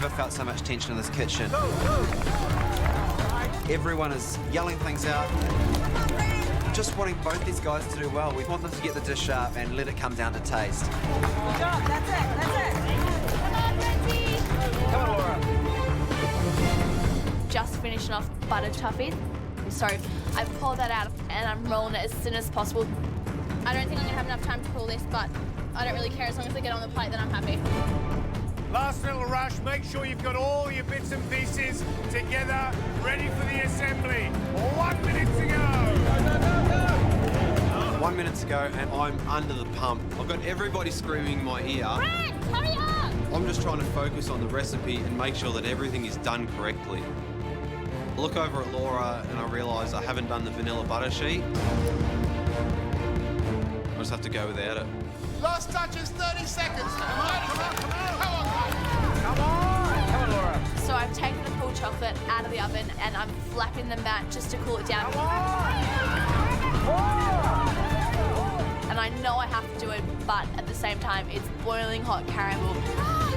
never felt so much tension in this kitchen. Everyone is yelling things out. Just wanting both these guys to do well. We want them to get the dish up and let it come down to taste. Good job, that's it. Come on, Brenty! Come on, Laura. Just finishing off butter toffees. So I pulled that out and I'm rolling it as soon as possible. I don't think I'm gonna have enough time to pull this, but I don't really care. As long as I get on the plate, then I'm happy. Last little rush, make sure you've got all your bits and pieces together, ready for the assembly. 1 minute to go. 1 minute to go and I'm under the pump. I've got everybody screaming in my ear. Brent, hurry up! I'm just trying to focus on the recipe and make sure that everything is done correctly. I look over at Laura and I realise I haven't done the vanilla butter sheet. I just have to go without it. Last touch is 30 seconds. Come on. Laura. So I've taken the full chocolate out of the oven and I'm flapping the mat just to cool it down. And I know I have to do it, but at the same time, it's boiling hot caramel.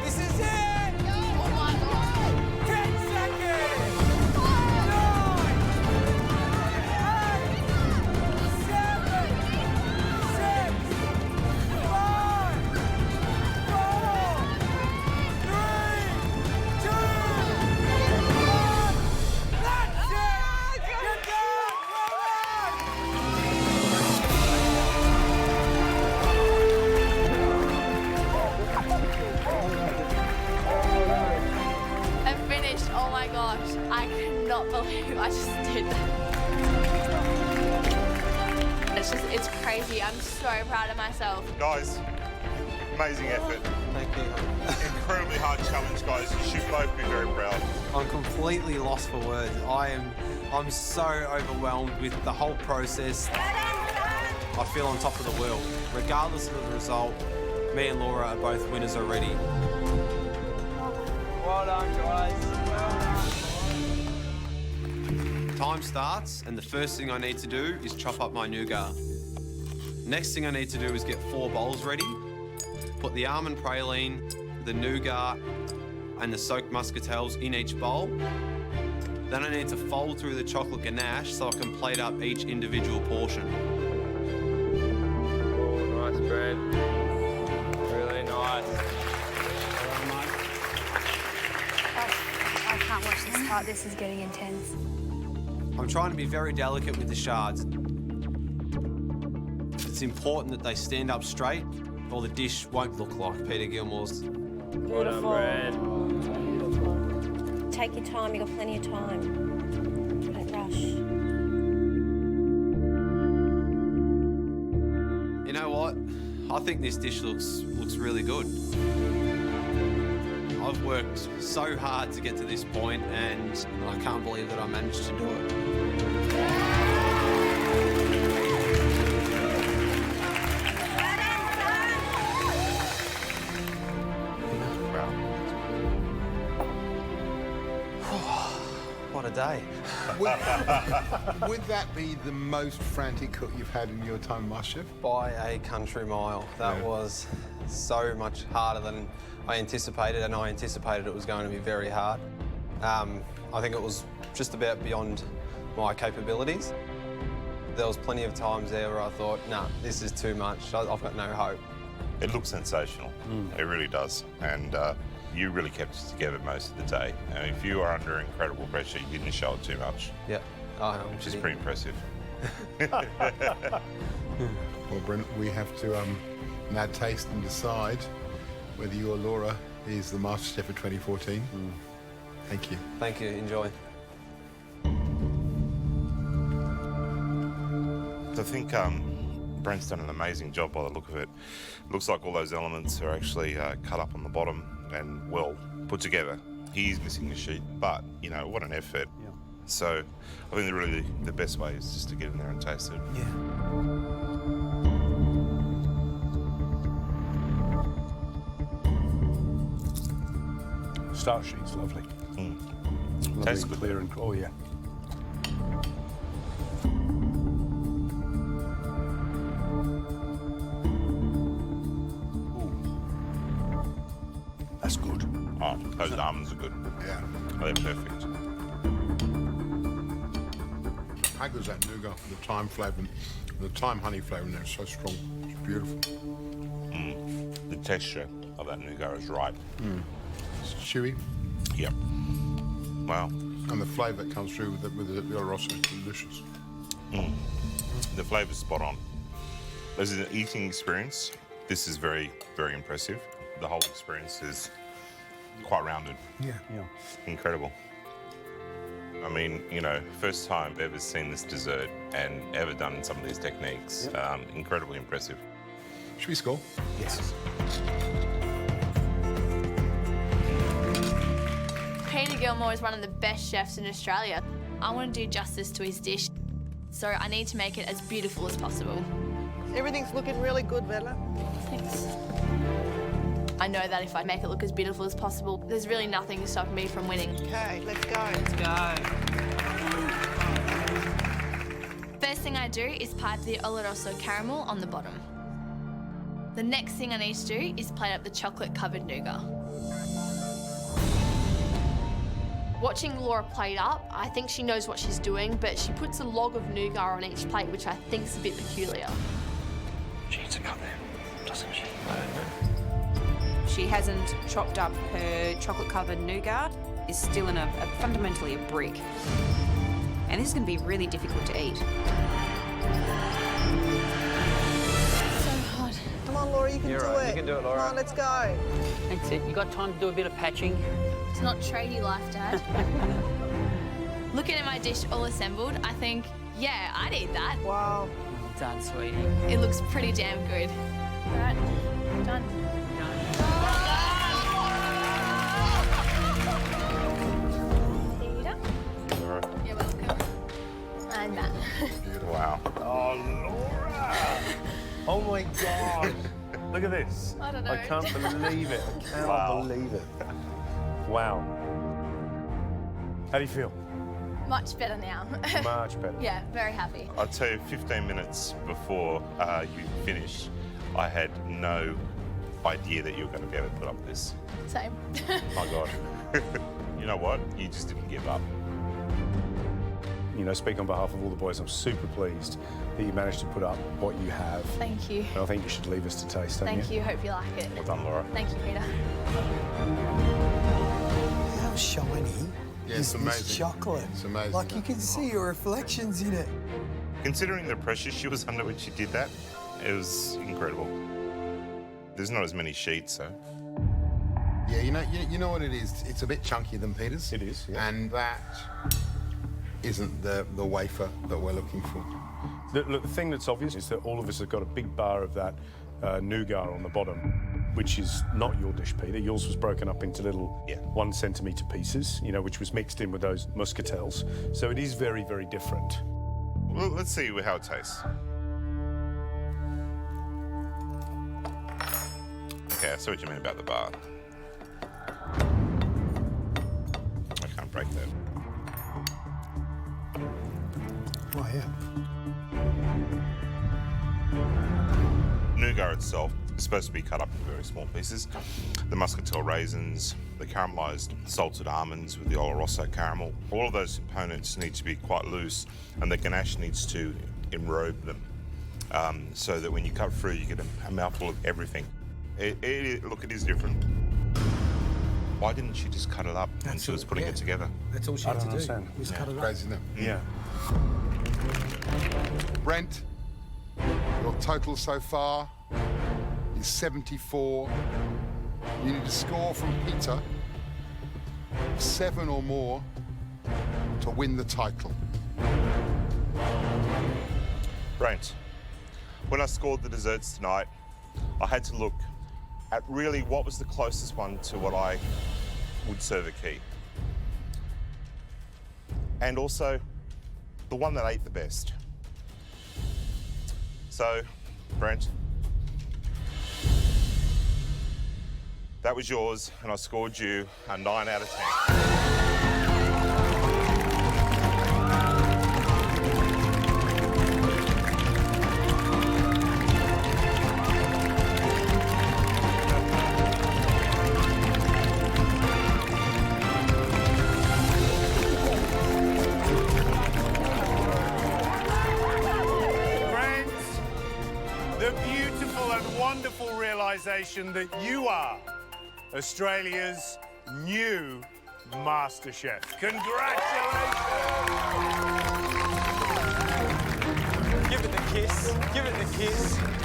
This is it. Oh my God. 10 seconds. I cannot believe I just did that. It's crazy. I'm so proud of myself. Guys, amazing effort. Thank you. Incredibly hard challenge, guys. You should both be very proud. I'm completely lost for words. I'm so overwhelmed with the whole process. I feel on top of the world. Regardless of the result, me and Laura are both winners already. Well done, guys. Time starts, and the first thing I need to do is chop up my nougat. Next thing I need to do is get 4 bowls ready. Put the almond praline, the nougat, and the soaked muscatels in each bowl. Then I need to fold through the chocolate ganache so I can plate up each individual portion. Oh, nice, Brent. Really nice. I can't watch this part. This is getting intense. I'm trying to be very delicate with the shards. It's important that they stand up straight or the dish won't look like Peter Gilmore's. Well done, Brent. Take your time. You've got plenty of time. Don't rush. You know what? I think this dish looks really good. I've worked so hard to get to this point and I can't believe that I managed to do it. What a day. Would that be the most frantic cook you've had in your time, MasterChef? By a country mile. That was so much harder than I anticipated, and I anticipated it was going to be very hard. I think it was just about beyond my capabilities. There was plenty of times there where I thought, nah, this is too much. I've got no hope. It looks sensational. It really does. And you really kept it together most of the day. And if you are under incredible pressure, you didn't show it too much. Yeah. Which is pretty impressive. Well, Brent, we have to now taste and decide whether you or Laura is the MasterChef of 2014. Thank you. Thank you. Enjoy. I think Brent's done an amazing job by the look of it. Looks like all those elements are actually cut up on the bottom and well put together. He is missing the sheet, but, you know, what an effort. Yeah. So I think really the best way is just to get in there and taste it. Yeah. Start sheet's lovely. Lovely, Tastes good. clear and oh yeah. Ooh. That's good. Oh, those almonds are good. Yeah. They're perfect. How good is that nougat? The thyme flavour, the thyme honey flavour in there is so strong. It's beautiful. The texture of that nougat is right. It's chewy, Yep. Wow. and the flavour that comes through with the Oloroso is delicious. The flavour's spot on. As an eating experience, this is very, very impressive. The whole experience is quite rounded. Yeah. Incredible. I mean, you know, first time I've ever seen this dessert and ever done some of these techniques. Incredibly impressive. Should we score? Yes. Peter Gilmore is one of the best chefs in Australia. I want to do justice to his dish, so I need to make it as beautiful as possible. Everything's looking really good, Bella. Thanks. I know that if I make it look as beautiful as possible, there's really nothing stopping me from winning. Okay, let's go. First thing I do is pipe the Oloroso caramel on the bottom. The next thing I need to do is plate up the chocolate-covered nougat. Watching Laura plate up, I think she knows what she's doing, but she puts a log of nougat on each plate, which I think's a bit peculiar. She needs to cut them, doesn't she? She hasn't chopped up her chocolate-covered nougat. It's still in fundamentally a brick. And this is going to be really difficult to eat. So hard. Come on, Laura, you can You're do right, it. you can do it, Laura. Come on, let's go. That's it. You got time to do a bit of patching? It's not tradie life, Dad. Looking at my dish all assembled, I think, yeah, I'd eat that. Wow. Well done, sweetie. It looks pretty damn good. All right, done. Peter? You're welcome. And Matt. Wow. Oh, Laura! Oh my God! Look at this. I don't know. I can't believe it. I cannot Wow. believe it. Wow. How do you feel? Much better now. Much better. Yeah, very happy. I'll tell you, 15 minutes before you finished, I had no idea that you were going to be able to put up this. Same. My God. You know what? You just didn't give up. You know, speak on behalf of all the boys, I'm super pleased that you managed to put up what you have. Thank you. And I think you should leave us to taste, don't Thank you. Hope you like it. Well done, Laura. Thank you, Peter. How shiny Yeah, is it's this amazing. chocolate? It's amazing. Like, you can see your reflections in it. Considering the pressure she was under when she did that, it was incredible. There's not as many sheets, so. Yeah, you know what it is? It's a bit chunkier than Peter's. It is, yeah. And that isn't the wafer that we're looking for. Look, the thing that's obvious is that all of us have got a big bar of that nougat on the bottom, which is not your dish, Peter. Yours was broken up into little 1 centimetre pieces, you know, which was mixed in with those muscatels. So it is very, very different. Well, let's see how it tastes. Okay, I see what you mean about the bar. I can't break that. Oh, yeah. Nougat itself is supposed to be cut up into very small pieces. The muscatel raisins, the caramelised salted almonds with the Oloroso caramel, all of those components need to be quite loose, and the ganache needs to enrobe them so that when you cut through, you get a mouthful of everything. Look, it is different. Why didn't she just cut it up when she was putting it together? That's all she I had don't to understand. do. Was cut it up. Crazy, isn't it? Yeah. Brent, your total so far is 74. You need a score from Peter, 7 or more, to win the title. Brent, when I scored the desserts tonight, I had to look at really what was the closest one to what I would serve at Quay. And also, the one that ate the best. So, Brent, that was yours, and I scored you a 9 out of 10. realisation that you are Australia's new MasterChef. Congratulations! Give it the kiss. Give it the kiss.